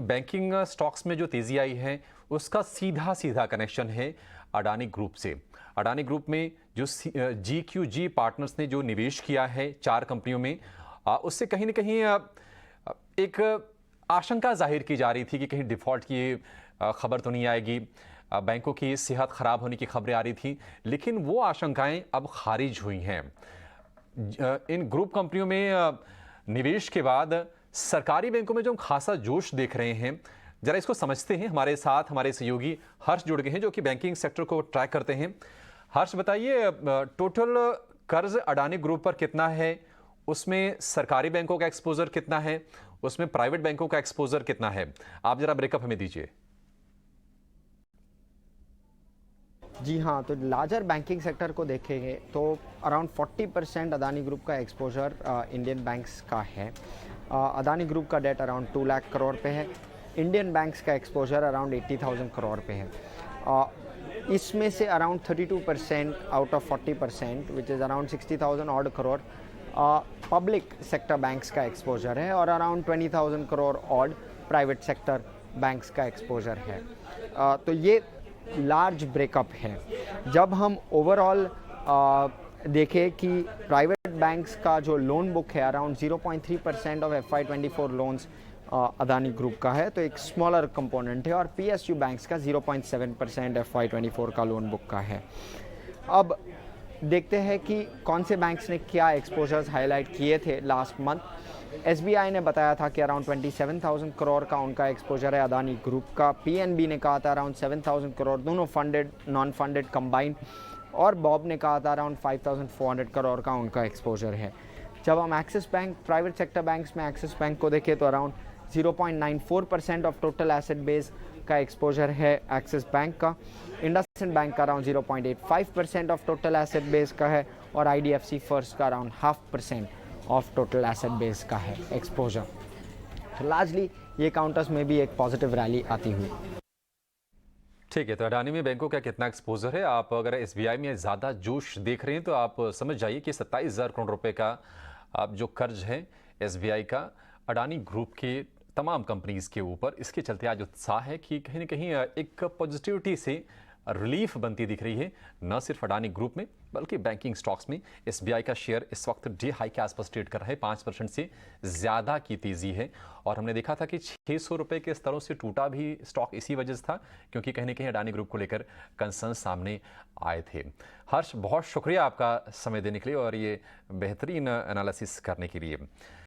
Banking stocks में जो तेजी आई है उसका सीधा सीधा कनेक्शन है अडानी ग्रुप से। अडानी ग्रुप में जो GQG पार्टनर्स ने जो निवेश किया है 4 कंपनियों में, उससे कहीं ना कहीं एक आशंका जाहिर की जा रही थी कि कहीं डिफॉल्ट की खबर तो नहीं आएगी। बैंकों की सेहत खराब होने की खबरें आ रही थी, लेकिन वो आशंकाएं अब खारिज हुई हैं। इन ग्रुप कंपनियों में निवेश के बाद सरकारी बैंकों में जो हम खासा जोश देख रहे हैं, जरा इसको समझते हैं। हमारे साथ हमारे सहयोगी हर्ष जुड़ गए हैं जो कि बैंकिंग सेक्टर को ट्रैक करते हैं। हर्ष बताइए, टोटल कर्ज अडानी ग्रुप पर कितना है, उसमें सरकारी बैंकों का एक्सपोजर कितना है, उसमें प्राइवेट बैंकों का एक्सपोजर कितना है? आप जरा ब्रेकअप हमें दीजिए। जी हाँ, तो लार्जर बैंकिंग सेक्टर को देखेंगे तो अराउंड 40% अदानी ग्रुप का एक्सपोजर इंडियन बैंक्स का है। अदानी ग्रुप का डेट अराउंड 2 लाख करोड़ पे है। इंडियन बैंक्स का एक्सपोजर अराउंड 80,000 करोड़ पे है। इसमें से around 32% out of 40% which is around 60,000 odd crore public sector banks का एक्सपोजर है और around 20,000 crore odd private sector banks का एक्सपोजर है। तो ये लार्ज ब्रेकअप है। जब हम ओवरऑल देखें कि प्राइवेट बैंक्स का जो लोन बुक है around 0.3% of FY24 loans Adani group का है, तो एक स्मॉलर कंपोनेंट है। और PSU बैंक्स का 0.7% FY24 का लोन बुक का है। अब देखते हैं कि कौन से बैंक्स ने क्या एक्सपोजर्स हाईलाइट किए थे लास्ट मंथ। SBI ने बताया था कि अराउंड 27,000 करोड़ का उनका एक्सपोजर है अदानी ग्रुप का। PNB ने कहा था अराउंड 7,000 करोड़, दोनों फंडेड नॉन फंडेड कंबाइंड। और बॉब ने कहा था अराउंड 5,400 करोड़ का उनका एक्सपोजर है। जब हम axis bank private sector banks में एक्सिस बैंक को देखें तो around 0.94% of total asset base का एक्सपोजर है एक्सिस बैंक का। इंडसइंड बैंक का around 0.85% of total asset base का है और IDFC फर्स्ट का around 0.5% of total asset base का है एक्सपोजर। तो लार्जली ये काउंटर्स में भी एक पॉजिटिव रैली आती हुई। ठीक है, तो अडानी में बैंकों का कितना एक्सपोजर है? आप अगर SBI में ज़्यादा जोश देख रहे हैं तो आप समझ जाइए कि 27,000 करोड़ रुपए का आप जो कर्ज है SBI का अडानी ग्रुप के तमाम कंपनीज के ऊपर, इसके चलते आज उत्साह है कि कहीं ना कहीं एक पॉजिटिविटी से रिलीफ बनती दिख रही है, न सिर्फ अडानी ग्रुप में बल्कि बैंकिंग स्टॉक्स में। SBI का शेयर इस वक्त डे हाई के आसपास ट्रेड कर रहा है, 5% से ज़्यादा की तेज़ी है। और हमने देखा था कि 600 रुपये के स्तरों से टूटा भी स्टॉक इसी वजह से था, क्योंकि कहीं ना कहीं अडानी ग्रुप को लेकर कंसर्न सामने आए थे। हर्ष, बहुत शुक्रिया आपका समय देने के लिए और ये बेहतरीन एनालिसिस करने के लिए।